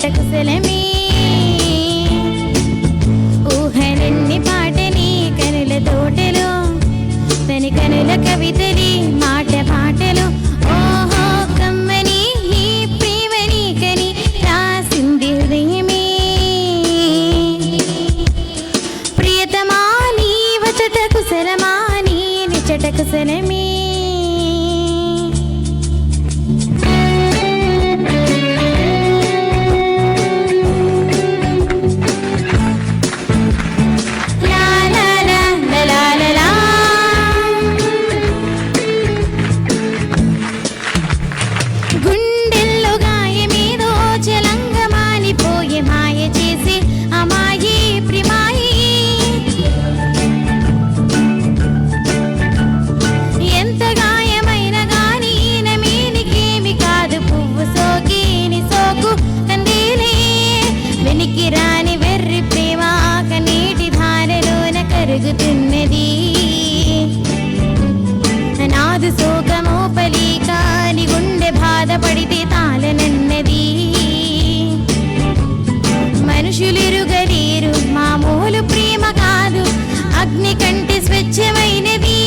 నిచ్చట కుశలమే ఊహలెన్ని పాటని కనుల తోటలో తని కనుల కవితలి మాట పాటలు ఓహో కమ్మని ఈ ప్రేమని కని రాసింది హృదయమే ప్రియతమా నీ వచట కుశలమా నీ నిచ్చట కుశలమే గుండెల్లో గాయమేదో చలంగమానిపోయే మాయ చేసి అమాయి ప్రిమాయి ఎంత గాయమైన గాని నమేనికేమి కాదు పువ్వు సోకిని సోకు కందేలే వెనికి రాని వెర్రి ప్రేమ కనీటి ధారలోన కరుగుతున్నది నాదు శోకమో పలికాని గుండె బాధపడితే తాళనన్నది మనుషులిరుగలేరు మామూలు ప్రేమ కాదు అగ్ని కంటే స్వచ్ఛమైనది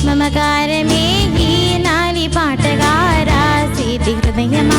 మమకారమే ఈ నాలి పాటగా రాసేది హృదయమా